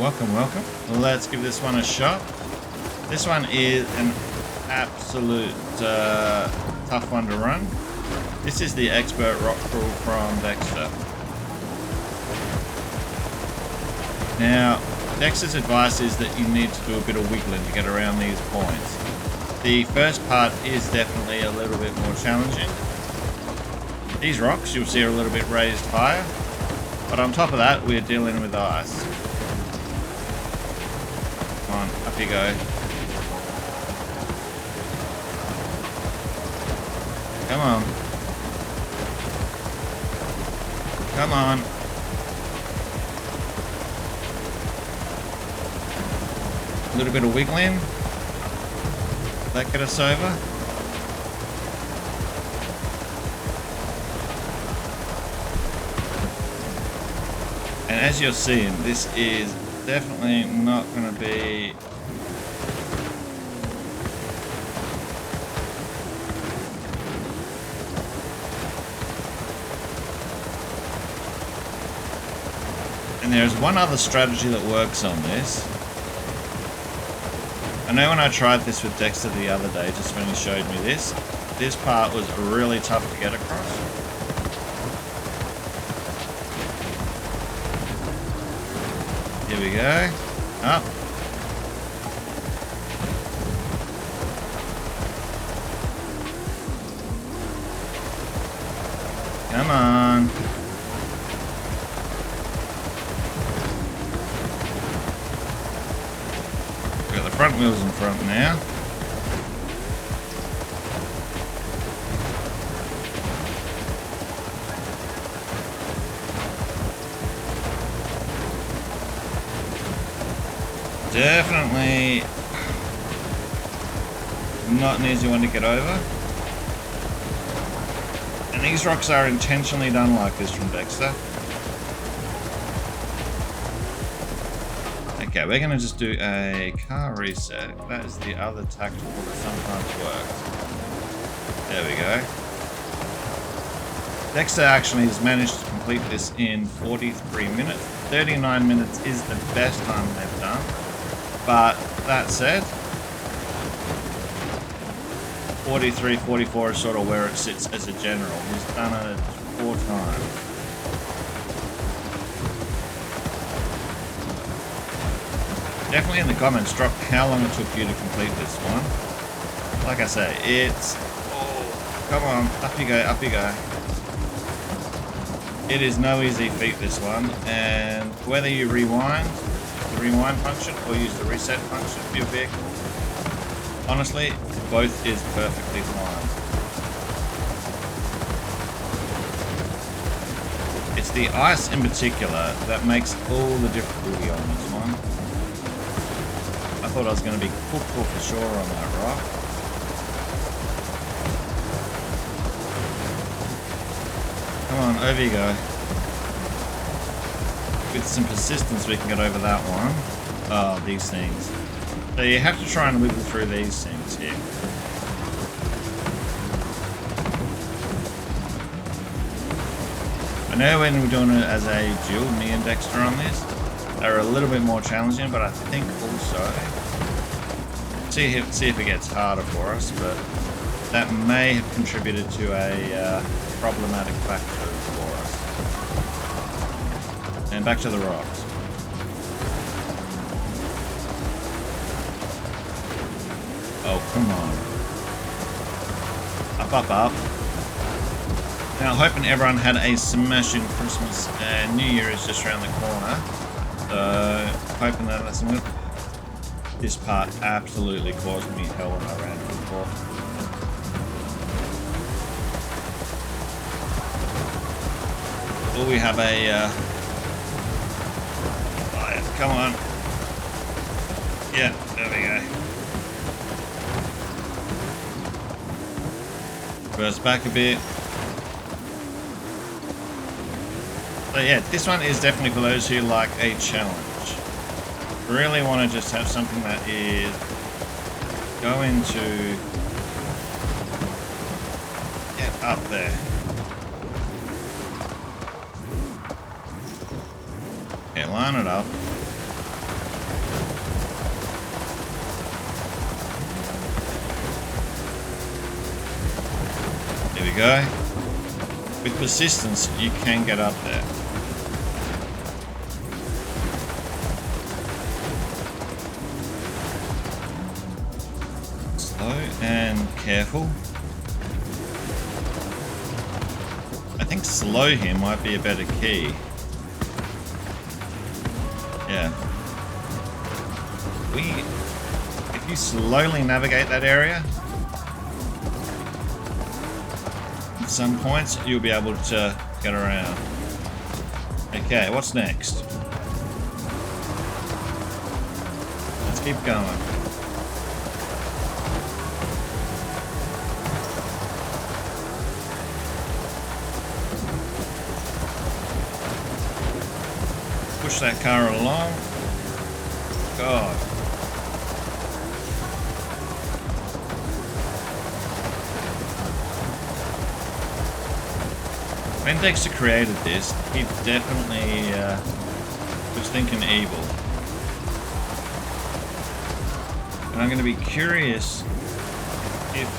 welcome, welcome. Let's give this one a shot. This one is an absolute tough one to run. This is the expert Rockcrawl from Dexter. Now, Dexter's advice is that you need to do a bit of wiggling to get around these points. The first part is definitely a little bit more challenging. These rocks, you'll see, are a little bit raised higher. But on top of that, we're dealing with ice. Come on, up you go. Come on. Come on. A little bit of wiggling. That get us over. And as you're seeing, this is definitely not going to be and there's one other strategy that works on this. I know when I tried this with Dexter the other day, just when he showed me this part was really tough to get across. Here we go. Up. Come on. Got the front wheels in front now. Definitely not an easy one to get over. And these rocks are intentionally done like this from Dexter. Okay, we're going to just do a car reset. That is the other tactical that sometimes works. There we go. Dexter actually has managed to complete this in 43 minutes. 39 minutes is the best time they've done. But that said, 43, 44 is sort of where it sits as a general. He's done it 4 times. Definitely in the comments, drop how long it took you to complete this one. Like I say, it's... Oh, come on, up you go, up you go. It is no easy feat, this one, and whether you rewind function or use the reset function for your vehicle, honestly, both is perfectly fine. It's the ice in particular that makes all the difficulty on this one. I thought I was going to be cooked for sure on that rock. Come on, over you go. With some persistence we can get over that one. Oh, these things. So you have to try and wiggle through these things here. I know when we're doing it as a duel, me and Dexter on this, they're a little bit more challenging, but I think also... See if it gets harder for us, but that may have contributed to a problematic factor for us. And back to the rocks. Oh, come on. Up, up, up. Now, hoping everyone had a smashing Christmas and New Year is just around the corner. So, hoping that that's good. This part absolutely caused me hell when I ran before. Oh, we have a... come on. Yeah, there we go. Reverse back a bit. So yeah, this one is definitely for those who like a challenge. Really want to just have something that is going to get up there. Okay, line it up. go. With persistence, you can get up there. Slow and careful. I think slow here might be a better key. Yeah. If you slowly navigate that area, at some points you'll be able to get around. Okay, what's next? Let's keep going. Push that car along. God. When Dexter created this, he definitely was thinking evil. And I'm going to be curious if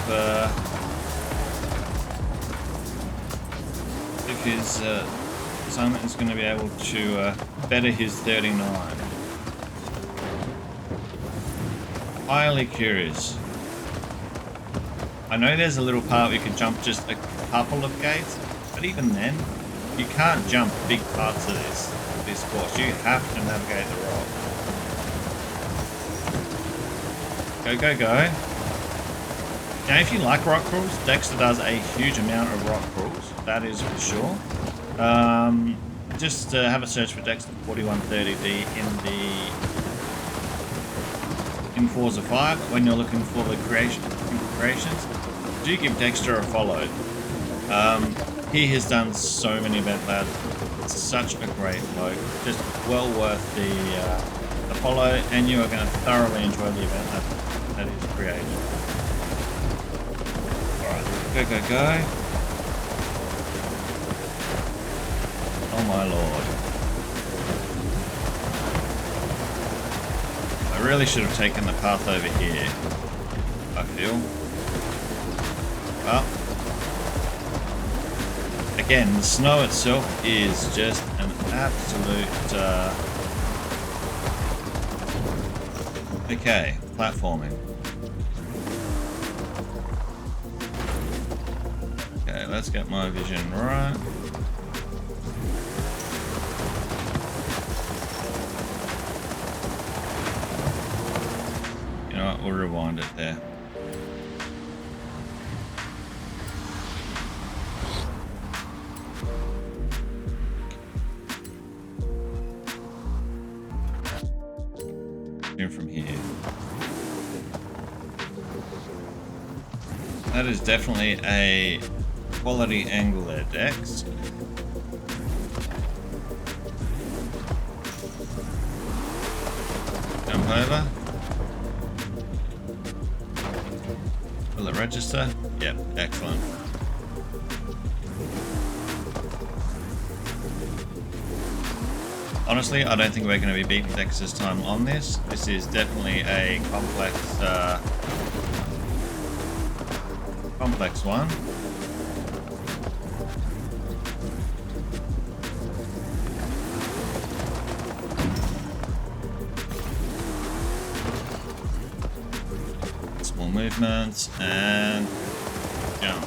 his son is going to be able to better his 39. Highly curious. I know there's a little part where you can jump just a couple of gates, but even then, you can't jump big parts of this course. You have to navigate the rock. Go, go, go. Now, if you like rock crawls, Dexter does a huge amount of rock crawls. That is for sure. Just have a search for DEXTER4130D in Forza 5 when you're looking for the creations. Do give Dexter a follow. He has done so many Event Labs. It's such a great bloke. Just well worth the follow, and you are going to thoroughly enjoy the Event Lab that is created. Alright, go, go, go. Oh my lord. I really should have taken the path over here, I feel. Well, again, the snow itself is just an absolute... Okay, platforming. Okay, let's get my vision right. You know what, we'll rewind it there. From here. That is definitely a quality angle there, Dex. Jump over. Will it register? Yep, excellent. Honestly, I don't think we're going to be beating Dexter's time on this. This is definitely a complex one. Small movements and jump.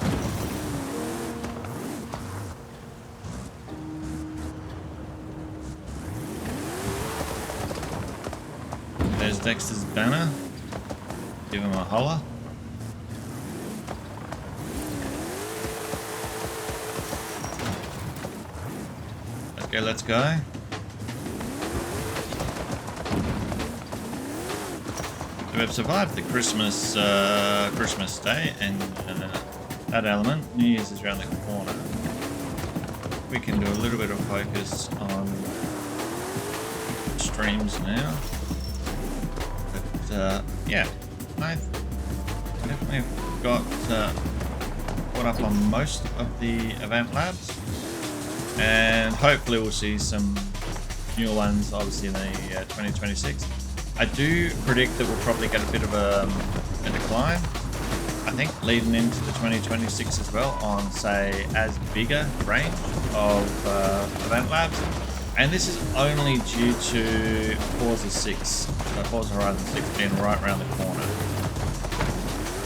There's Dexter's banner. Give him a holler. Okay, let's go. So we've survived the Christmas day and that element. New Year's is around the corner. We can do a little bit of focus on streams now. Yeah, I've definitely got caught up on most of the Event Labs, and hopefully we'll see some new ones obviously in the 2026. I do predict that we'll probably get a bit of a decline. I think leading into the 2026 as well on, say, as bigger range of Event Labs. And this is only due to Forza 6, Forza Horizon 6 being right around the corner.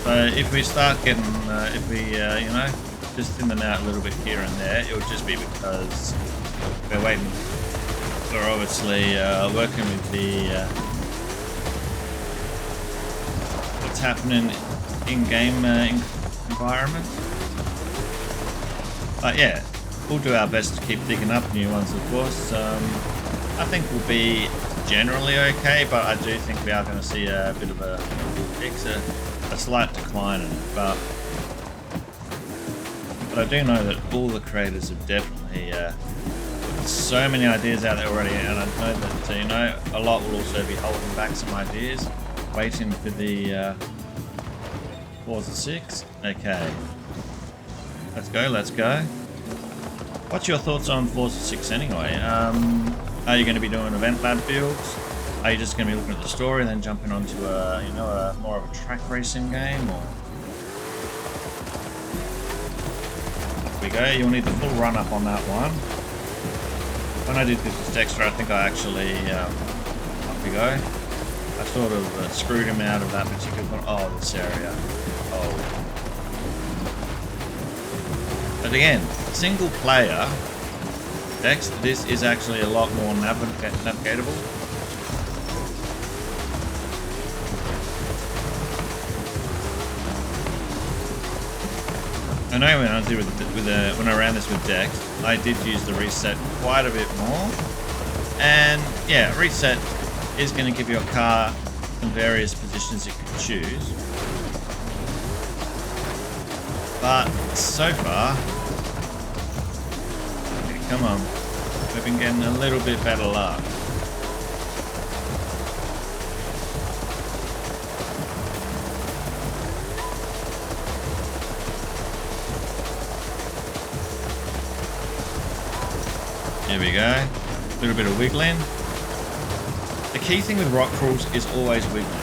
So if we start getting, you know, just thin them out a little bit here and there, it would just be because we're waiting. We're obviously working with the what's happening in-game environment. But yeah, we'll do our best to keep digging up new ones, of course. I think we'll be generally okay, but I do think we are going to see a bit of a slight decline in it. But I do know that all the creators have definitely put so many ideas out there already, and I know that, you know, a lot will also be holding back some ideas, waiting for the Forza 6. Okay, let's go, let's go. What's your thoughts on Forza 6 anyway? Are you going to be doing event lab builds? Are you just going to be looking at the story and then jumping onto a, you know, a more of a track racing game? Or there we go. You'll need the full run up on that one. When I did this with Dexter, I think I actually up we go. I sort of screwed him out of that particular one. Oh, this area. Oh. But again, single player Dex, this is actually a lot more navigatable. I know when I did when I ran this with Dex, I did use the reset quite a bit more. And yeah, reset is going to give your car some various positions you can choose. But so far, okay, come on, we've been getting a little bit better luck. There we go. A little bit of wiggling. The key thing with rock crawls is always wiggling.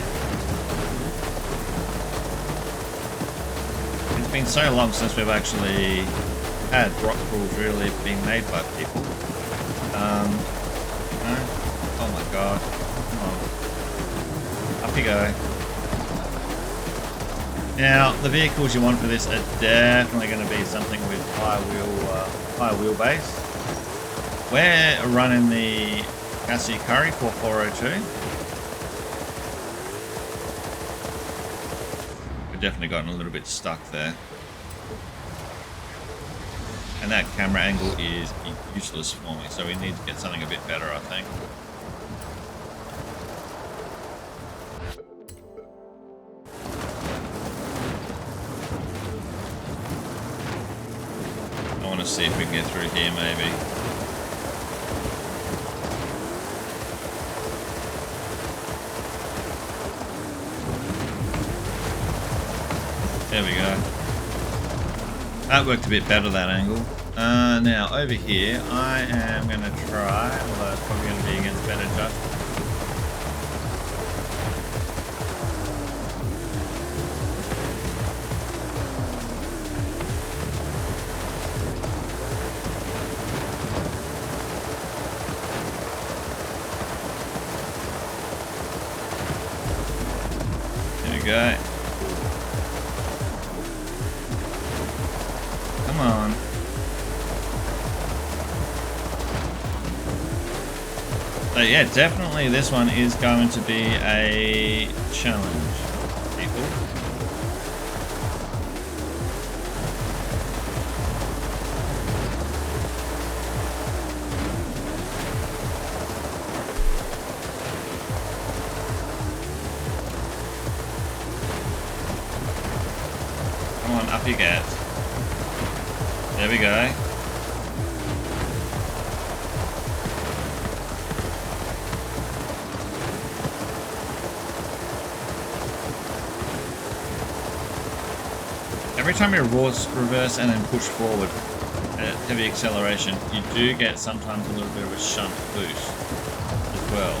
It's been so long since we've actually had rock crawls really being made by people. No? Oh my god. Come on. Up you go. Now, the vehicles you want for this are definitely going to be something with high wheelbase. We're running the Cassie Curry 4402. We've definitely gotten a little bit stuck there. And that camera angle is useless for me, so we need to get something a bit better, I think. I want to see if we can get through here, maybe. There we go. That worked a bit better, that angle. Now, over here, I am going to try, although it's probably going to be against better judgment. There we go. Come on. So yeah, definitely this one is going to be a challenge, people. Come on, up you get. There we go. Every time you reverse and then push forward at heavy acceleration, you do get sometimes a little bit of a shunt boost as well.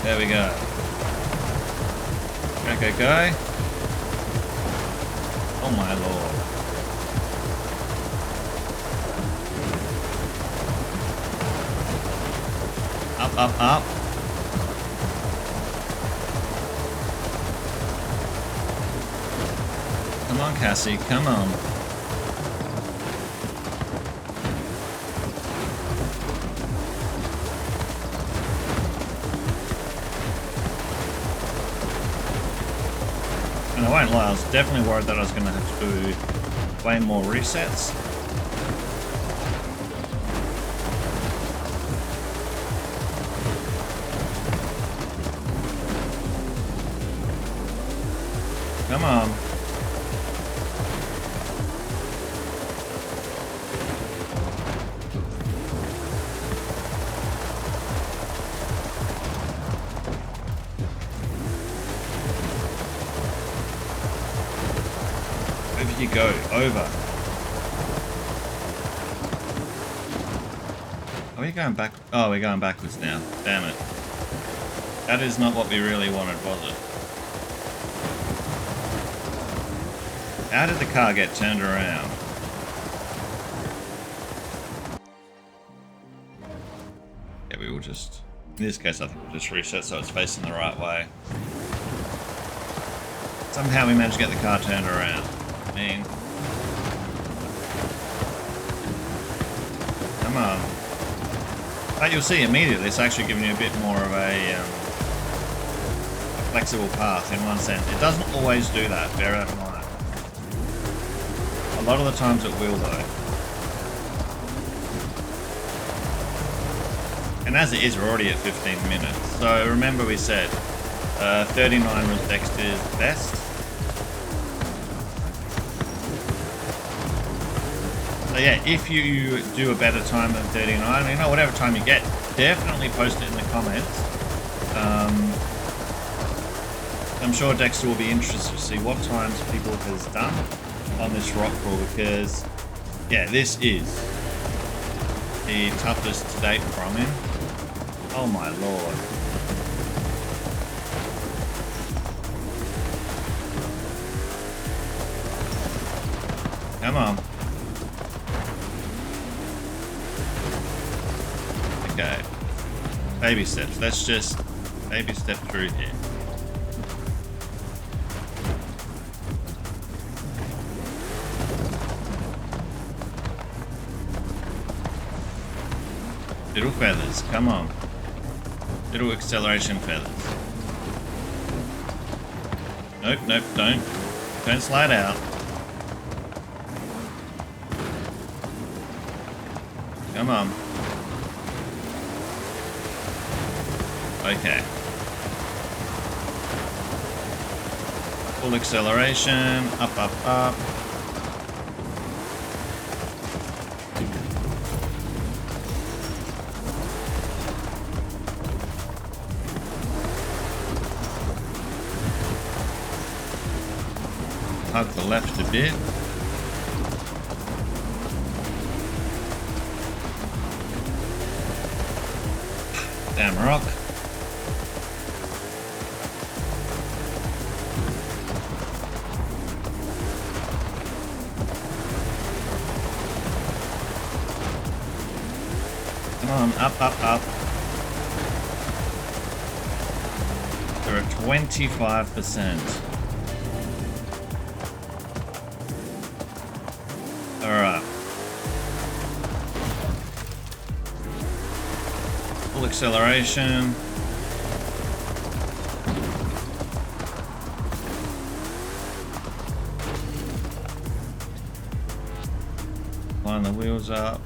There we go. Go, go, go. Oh my lord. Up, up, up. Come on, Cassie, come on. And I won't lie, I was definitely worried that I was going to have to do way more resets. Come on. Over you go, over. Are we going back? Oh, we're going backwards now. Damn it. That is not what we really wanted, was it? How did the car get turned around? Yeah, we will just... In this case, I think we'll just reset so it's facing the right way. Somehow we managed to get the car turned around. I mean... Come on. But you'll see immediately it's actually giving you a bit more of a flexible path in one sense. It doesn't always do that, bear that in mind. A lot of the times it will though. And as it is, we're already at 15 minutes. So remember we said 39 was Dexter's best. So yeah, if you do a better time than 39, you know, whatever time you get, definitely post it in the comments. I'm sure Dexter will be interested to see what times people has done on this rock crawl, because yeah, this is the toughest to date from him. Oh my lord. Come on. Okay. Baby steps. Let's just baby step through here. Little feathers, come on. Little acceleration feathers. Nope, nope, don't slide out. Come on. Okay. Full acceleration, up, up, up. Hug the left a bit. Damn rock. Come on, up, up, up. We're at 25%. Alright. Full acceleration. Line the wheels up.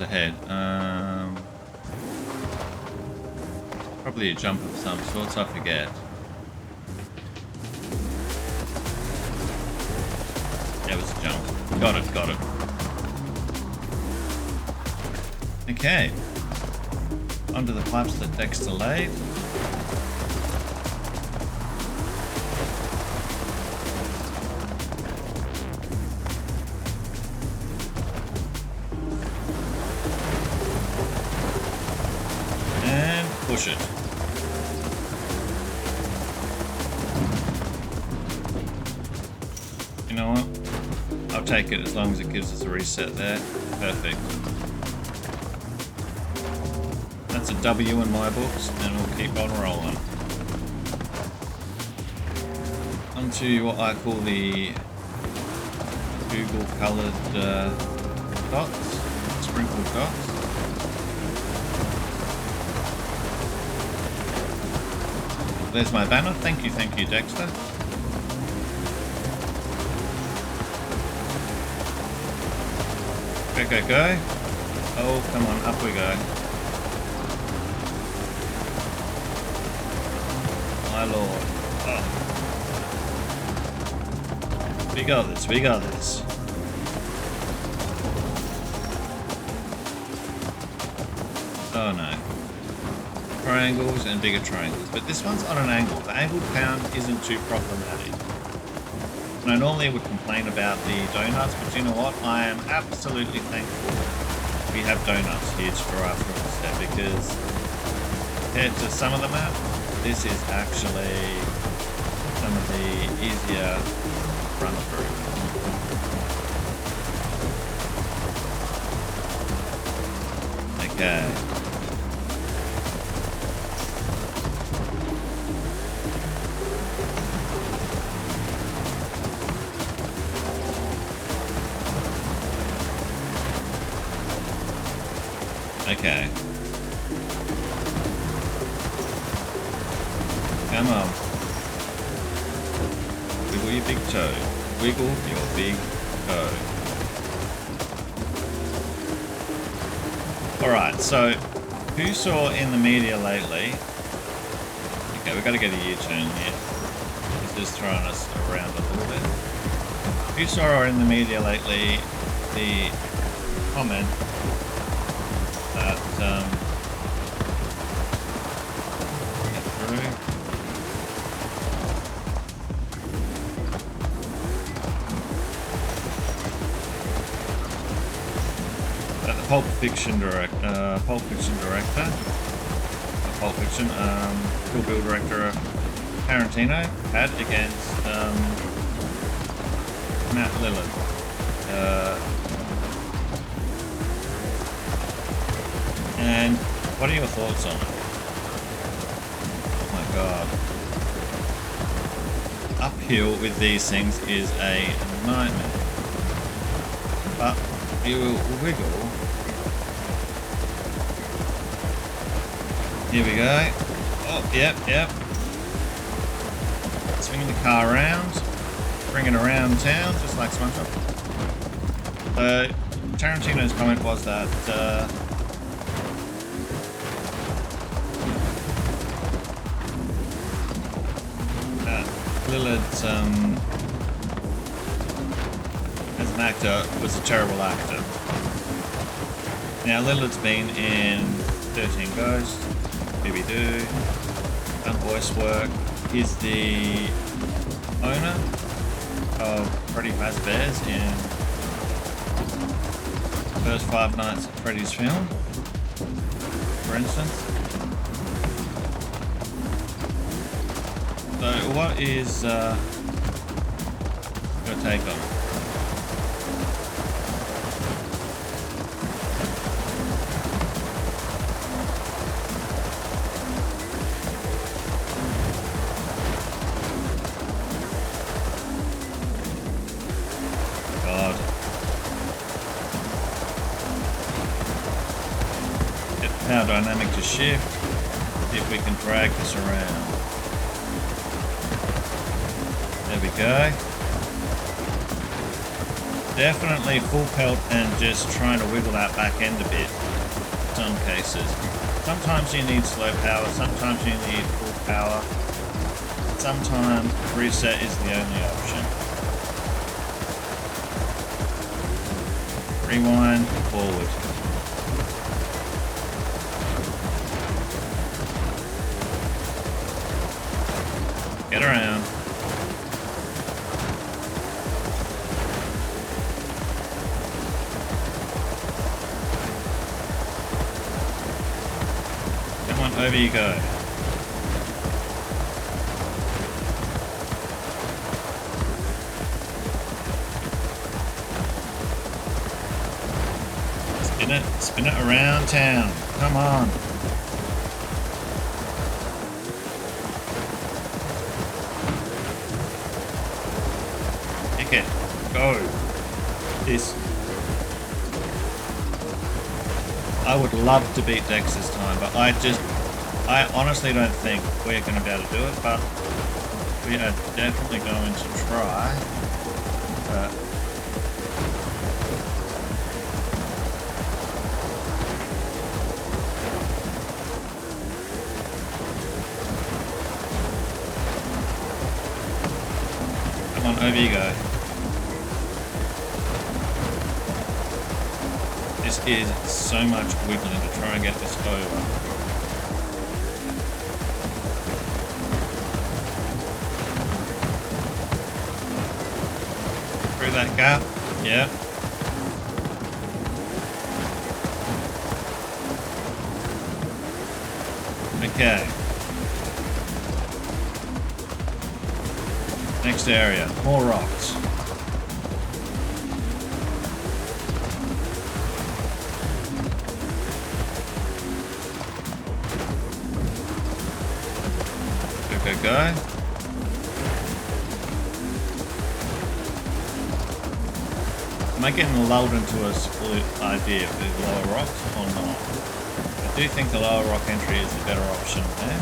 Ahead. Probably a jump of some sorts, I forget. Yeah, it was a jump. Got it, got it. Okay. Onto the pipes that Dexter laid. push it. You know what? I'll take it as long as it gives us a reset there. Perfect. That's a W in my books, and we'll keep on rolling. Onto what I call the Google coloured dots, sprinkled dots. There's my banner. Thank you, Dexter. Go. Oh, come on, up we go. My lord. Oh. We got this. Oh no. Triangles and bigger triangles, but this one's on an angle. The angled pound isn't too problematic. And I normally would complain about the donuts, but you know what? I am absolutely thankful we have donuts here for our film set, because compared to some of the map, this is actually some of the easier run through. Okay. Okay. Come on. Wiggle your big toe. Wiggle your big toe. Alright, so who saw in the media lately? Okay, we've got to get a U-turn here. It's just throwing us around a little bit. Who saw in the media lately the comment that get through. That the Pulp Fiction director, Pulp Fiction, Kill Bill director Tarantino had against Matt Lillard. And what are your thoughts on it? Oh my god. Uphill with these things is a nightmare. But you will wiggle. Here we go. Oh, yep. Swinging the car around. Bring it around town, just like SpongeBob. Tarantino's comment was that Lillard, as an actor, was a terrible actor. Now, Lillard's been in 13 Ghosts, Scooby-Doo, done voice work. He's the owner of Freddy Fazbear's in the first Five Nights at Freddy's film, for instance. So what is your take on it? God. Get the power dynamic to shift. See if we can drag this around. There we go. Definitely full pelt and just trying to wiggle that back end a bit in some cases. Sometimes you need slow power, sometimes you need full power. Sometimes reset is the only option. Rewind, forward. Get around. on, over you go. Spin it around town. Come on. Kick it. Go. This. I would love to beat Dexter's time, but I honestly don't think we're going to be able to do it, but we are definitely going to try. Come on, over you go. This is so much wiggling to try and get this over. Through that gap, yeah. Okay. Next area, more rocks. Go. Am I getting lulled into a split idea of the lower rocks or not? I do think the lower rock entry is the better option there.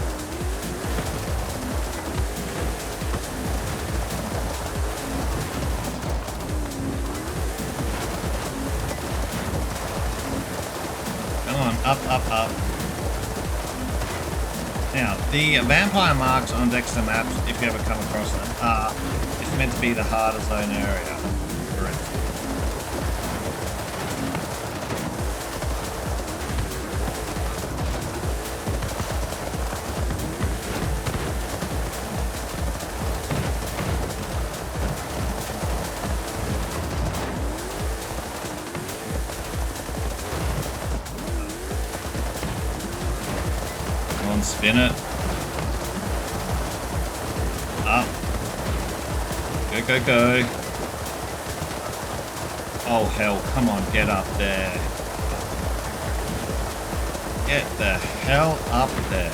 Come on, up. Now, the vampire marks on Dexter maps, if you ever come across them, it's meant to be the harder zone area. Correct. Spin it. Up. Go. Oh hell, come on, get up there. Get the hell up there.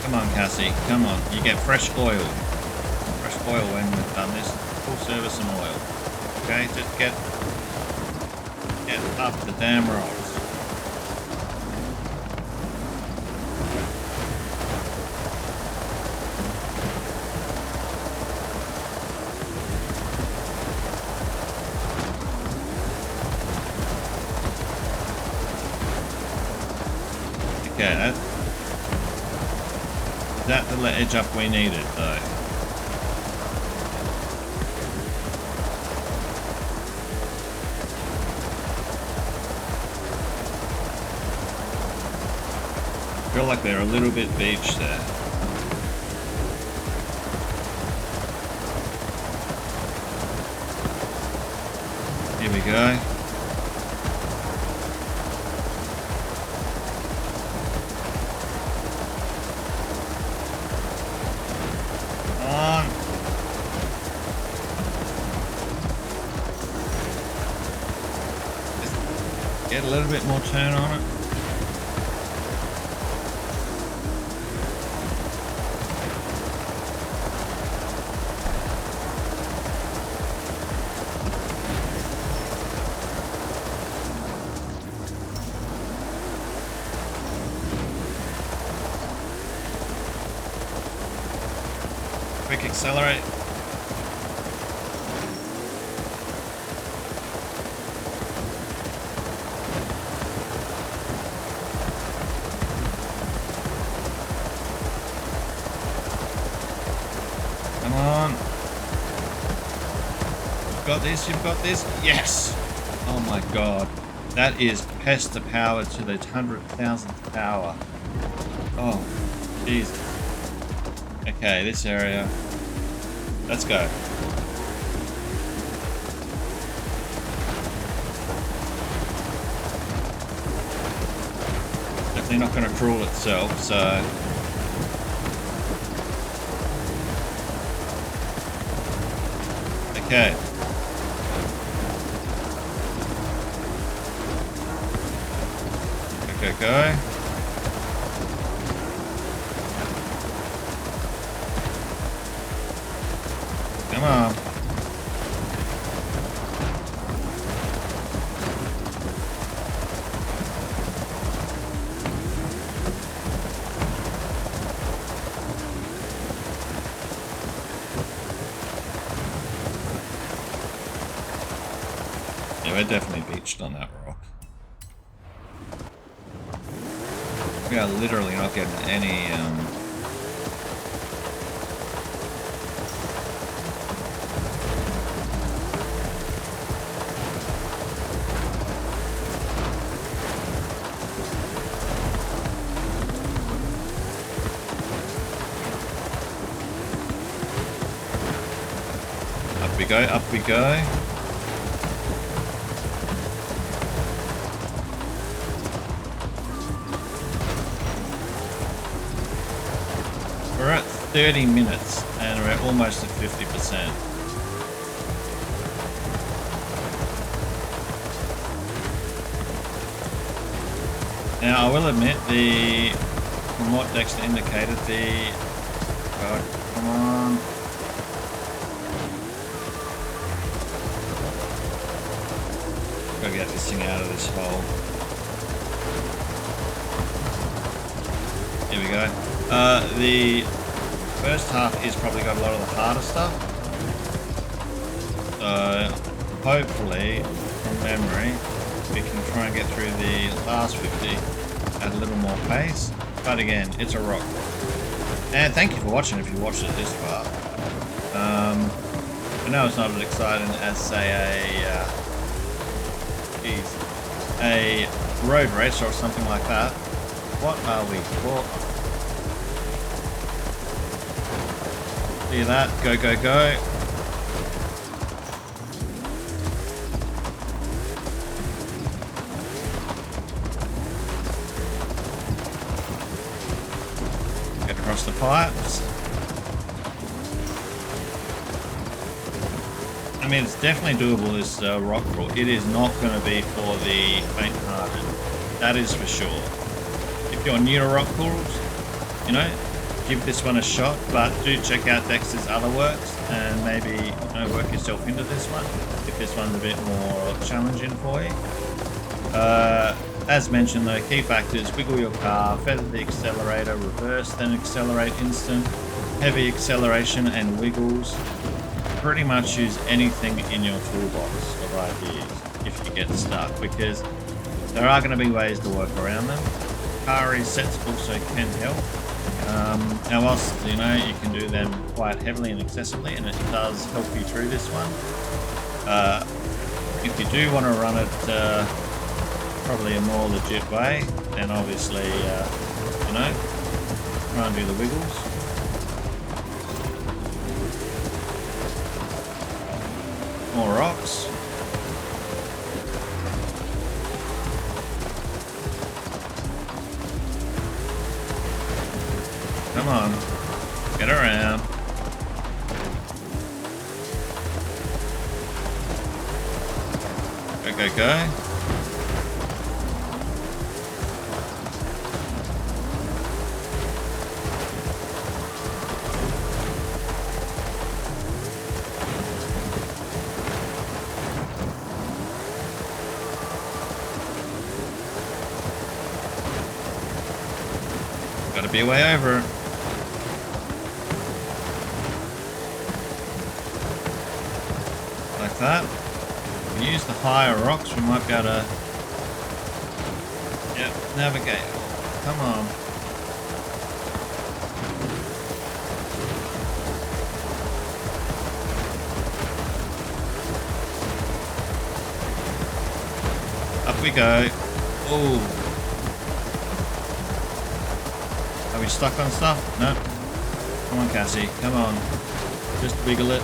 Come on, Cassie, come on. You get fresh oil. Fresh oil when we've done this. Full service and oil. Okay, just get up the damn rocks. Okay, that's the edge up we needed though. I feel like they're a little bit beached there. Here we go. Get a little bit more turn on it. Quick accelerate. Come on. You've got this. Yes! Oh my god. That is pester power to the 100,000th power. Oh, Jesus. Okay, this area. Let's go. definitely not going to crawl itself, so... Okay. Go, go, go. Come on. Yeah, we're definitely beached on that rock. We are literally not getting any, Up we go, up we go. We're at 30 minutes and we're almost at 50%. Now I will admit from what Dexter indicated, God, come on. Gotta get this thing out of this hole. Here we go. The first half is probably got a lot of the harder stuff. So hopefully, from memory, we can try and get through the last 50 at a little more pace. But again, it's a rock. And thank you for watching if you watched it this far. I know it's not as exciting as, say, a road race or something like that. What are we for? See that? Go, go, go. Get across the pipes. I mean, it's definitely doable, this rock crawl. It is not going to be for the faint-hearted. That is for sure. If you're new to rock crawls, you know, give this one a shot, but do check out Dexter's other works and maybe, you know, work yourself into this one if this one's a bit more challenging for you. As mentioned though, key factors: wiggle your car, feather the accelerator, reverse then accelerate instant, heavy acceleration and wiggles. Pretty much use anything in your toolbox of ideas if you get stuck, because there are going to be ways to work around them. Car resets also can help. Now whilst, you know, you can do them quite heavily and excessively, and it does help you through this one. If you do want to run it probably a more legit way, then obviously, you know, try and do the wiggles. More rocks. Come on, get around. Go, go, go. Gotta be way over it. Like that. If we use the higher rocks, we might be able to, yep, navigate. Come on. Up we go. Oh. Are we stuck on stuff? No. Come on, Cassie. Come on. Just wiggle it.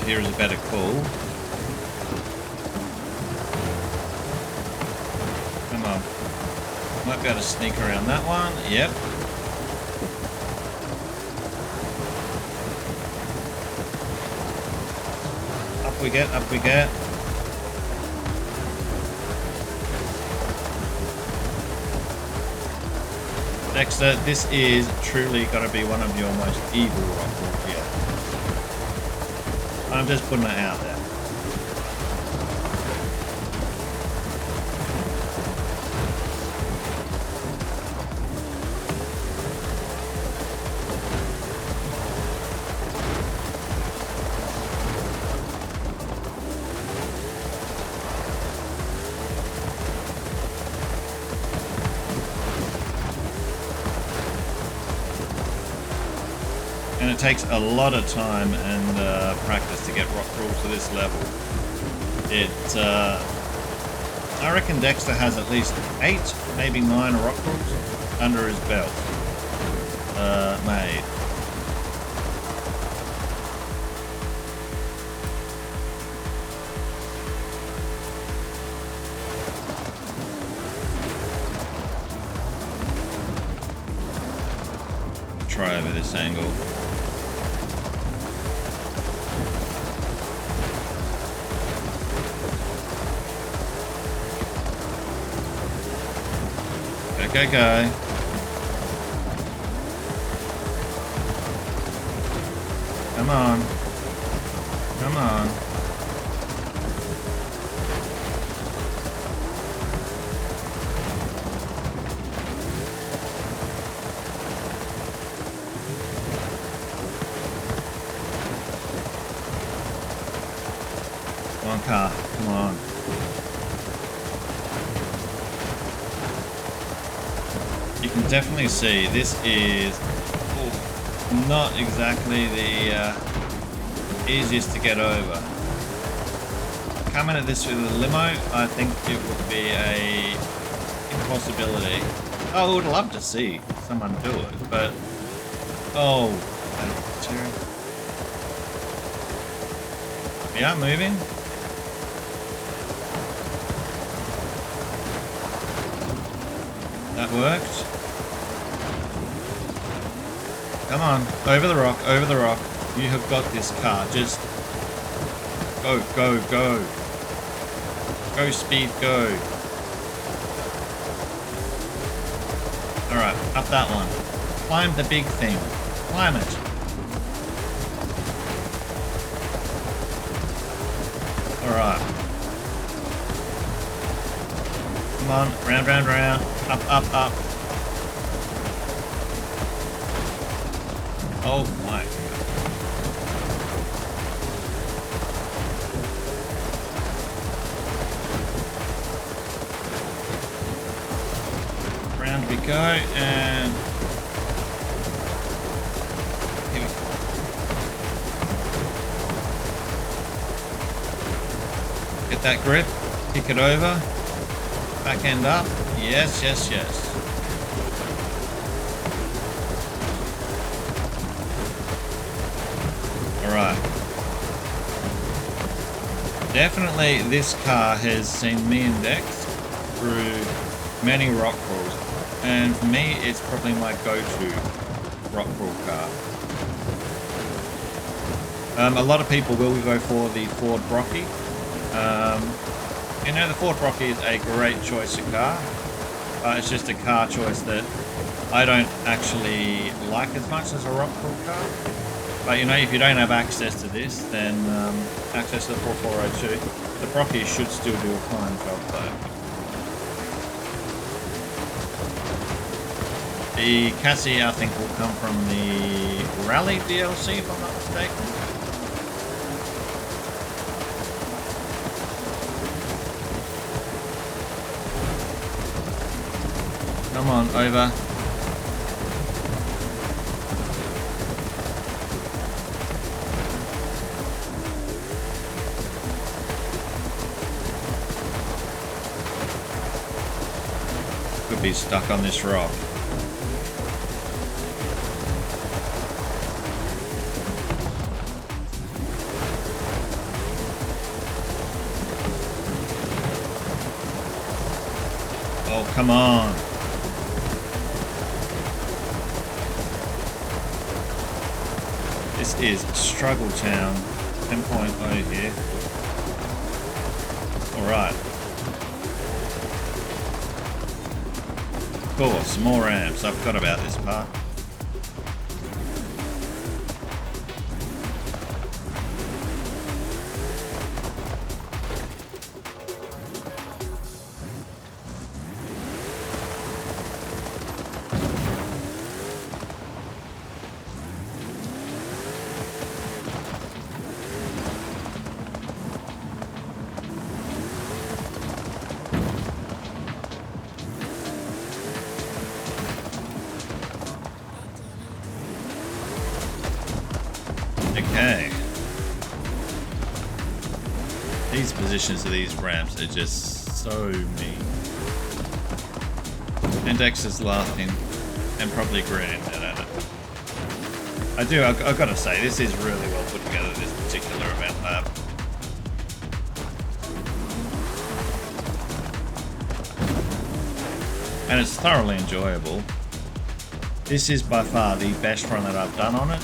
here is a better call. Come on. Might be able to sneak around that one. Yep. Up we get, up we get. Dexter, this is truly going to be one of your most evil rockcrawls yet. I'm just putting it out there. And it takes a lot of time and practice to get rockcrawls to this level. I reckon Dexter has at least 8, maybe 9 rockcrawls under his belt made. Try over this angle. Go, go. Come on. Come on. Come on, car. Come on. You can definitely see this is not exactly the easiest to get over. Coming at this with a limo, I think it would be a impossibility. I would love to see someone do it, but oh, that's terrible. We are moving. That worked. Come on, over the rock, over the rock. You have got this car. Just go, go, go. Go, speed, go. Alright, up that one. Climb the big thing. Climb it. Alright. Come on, round, round, round. Up, up, up. Oh my God. Round we go, and here we go. Get that grip, kick it over, back end up. Yes, yes, yes. Alright. Definitely this car has seen me and Dex through many rockcrawls, and for me it's probably my go-to rockcrawl car. A lot of people will go for the Ford Brocky. You know, the Ford Brocky is a great choice of car. It's just a car choice that I don't actually like as much as a rockcrawl car. But you know, if you don't have access to this, then access to the 4402, the Brocky should still do a fine job though. The Cassie, I think, will come from the Rally DLC, if I'm not mistaken. Come on, over. Could be stuck on this rock. come on. This is Struggle Town 10.0 here. Alright. Of course, more ramps. I forgot about this part. Okay. These positions of these ramps are just so mean. And Dexter's laughing and probably grinning at it. I've got to say, this is really well put together, this particular event lab. And it's thoroughly enjoyable. This is by far the best run that I've done on it.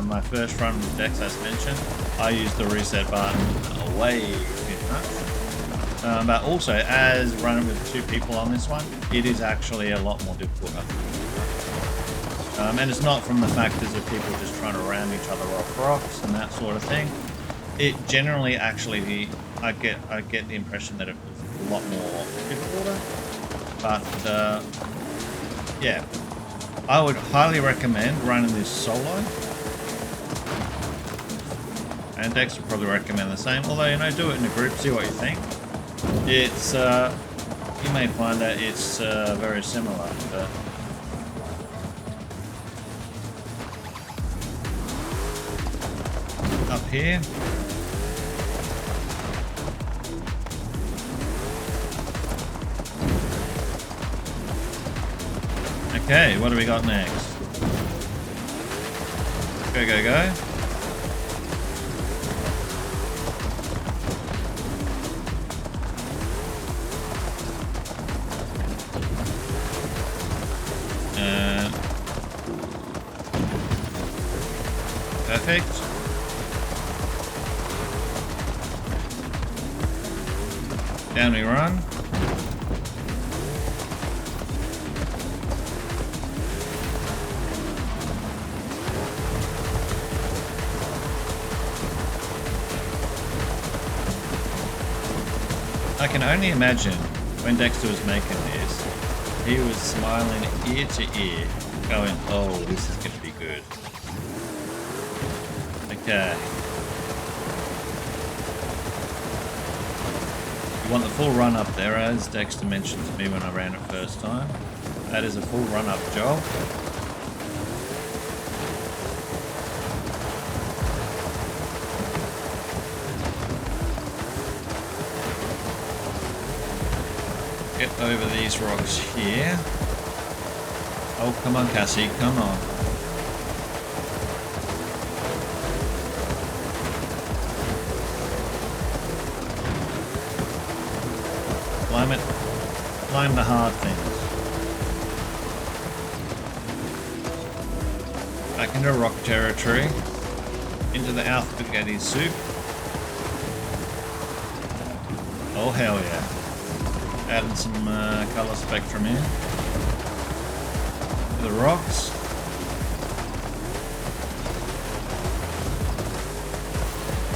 My first run with Dex, as mentioned, I used the reset button way too much. But also, as running with 2 people on this one, it is actually a lot more difficult. And it's not from the factors of people just trying to ram each other off rocks and that sort of thing. It generally actually, I get the impression that it was a lot more difficult. But yeah. I would highly recommend running this solo. And Dex would probably recommend the same. Although, you know, do it in a group, see what you think. It's, you may find that it's very similar. But up here. Okay, what do we got next? Go, go, go. Perfect. Down we run. I can only imagine when Dexter was making this, he was smiling ear to ear, going, oh, this is going to be good. Okay. You want the full run up there, as Dexter mentioned to me when I ran it first time. That is a full run up job. Get over these rocks here. Oh, come on, Cassie, come on. Climb it. Climb the hard things. Back into rock territory. Into the alphabet soup. Oh, hell yeah. Adding some color spectrum in. The rocks.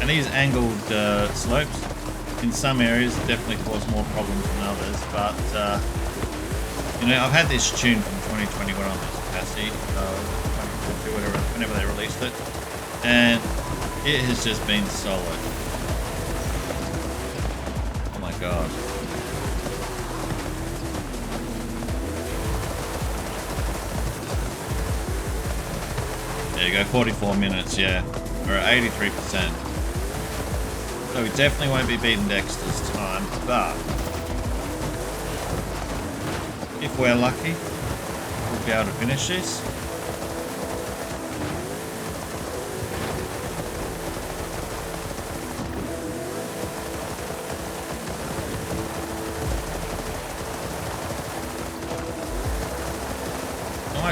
And these angled slopes, in some areas, definitely cause more problems than others. But, you know, I've had this tune from 2021 on this capacity, 2022, whenever they released it. And it has just been solid. Oh my god. There you go, 44 minutes, yeah. We're at 83%. So we definitely won't be beating Dexter's time, but if we're lucky, we'll be able to finish this.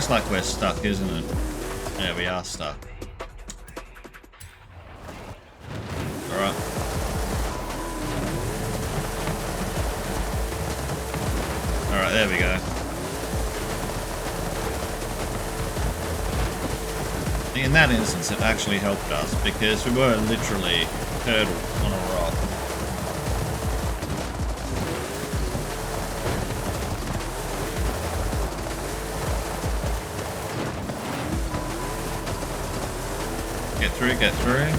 Almost like we're stuck, isn't it? Yeah, we are stuck. Alright. Alright, there we go. In that instance, it actually helped us because we were literally hurdled on a rock. Get through, get through.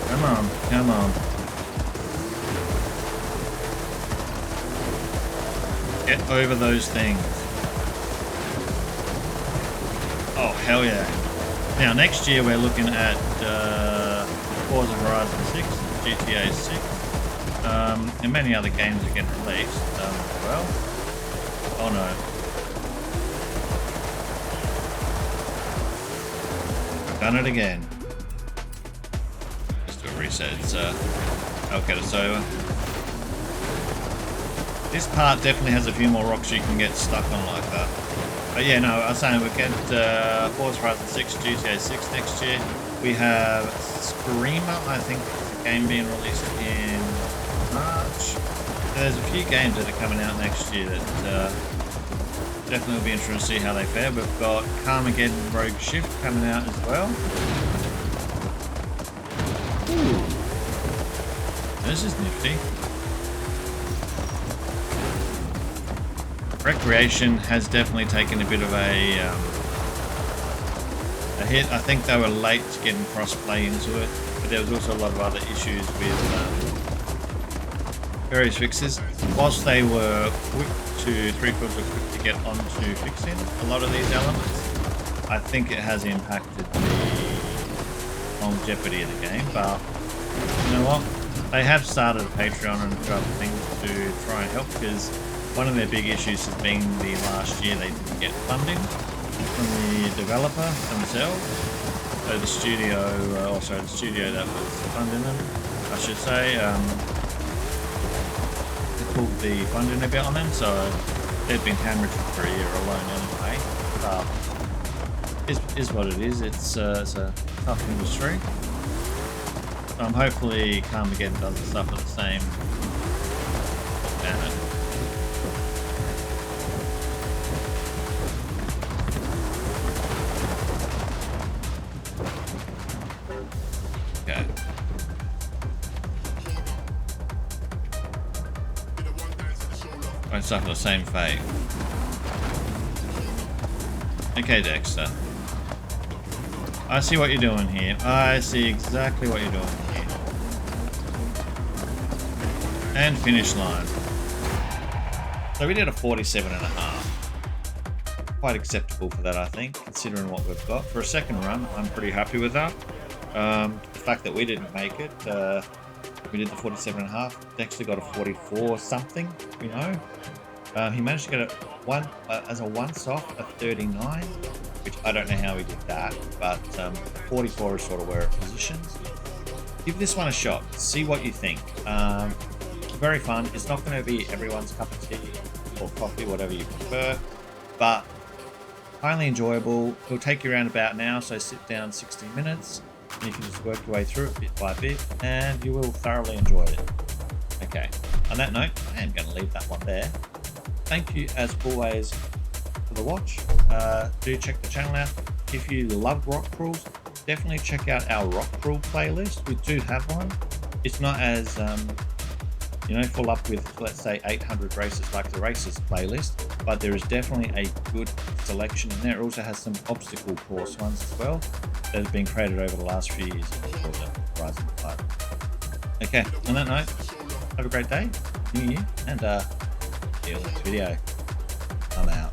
Come on, come on. Get over those things. Oh, hell yeah. Now, next year we're looking at Forza Horizon 6, GTA 6, and many other games are getting released as well. Oh no. I've done it again. Just do a reset, so I'll get us over. This part definitely has a few more rocks you can get stuck on like that. But yeah, no, I was saying we'll get Forza Horizon 6, GTA 6 next year. We have Screamer, I think, is a game being released in March. There's a few games that are coming out next year that definitely will be interesting to see how they fare. We've got Carmageddon Rogue Shift coming out as well. Ooh. This is nifty. Recreation has definitely taken a bit of a hit. I think they were late getting cross-play into it, but there was also a lot of other issues with various fixes. Whilst they were quick to 3/4 quick to get onto fixing a lot of these elements, I think it has impacted the longevity of the game. But you know what? They have started a Patreon and a few other things to try and help, because one of their big issues has been the last year they didn't get funding from the developer themselves. So the studio, the studio that was funding them, I should say, they pulled the funding a bit on them, so they've been hemorrhaging for a year alone anyway. But it is what it is. It's a tough industry. Hopefully Carmageddon doesn't suffer the same damage. Okay. Won't suffer the same fate. Okay, Dexter. I see what you're doing here. I see exactly what you're doing here. And finish line. So we did a 47.5. Quite acceptable for that, I think, considering what we've got. For a second run, I'm pretty happy with that. The fact that we didn't make it, we did the 47.5. Dexter got a 44 something, you know. He managed to get it as a once-off, a 39, which I don't know how he did that, but 44 is sort of where it positions. Give this one a shot. See what you think. Very fun. It's not going to be everyone's cup of tea or coffee, whatever you prefer, but highly enjoyable. It'll take you around about an hour, so sit down 60 minutes, and you can just work your way through it bit by bit, and you will thoroughly enjoy it. Okay, on that note, I am going to leave that one there. Thank you, as always, for the watch. Do check the channel out. If you love rock crawls, definitely check out our rock crawl playlist. We do have one. It's not as full up with, let's say, 800 races like the races playlist, but there is definitely a good selection in there. It also has some obstacle course ones as well that have been created over the last few years for the Horizon 5. Okay, on that note, have a great day, New Year, and see you in the next video. I'm out.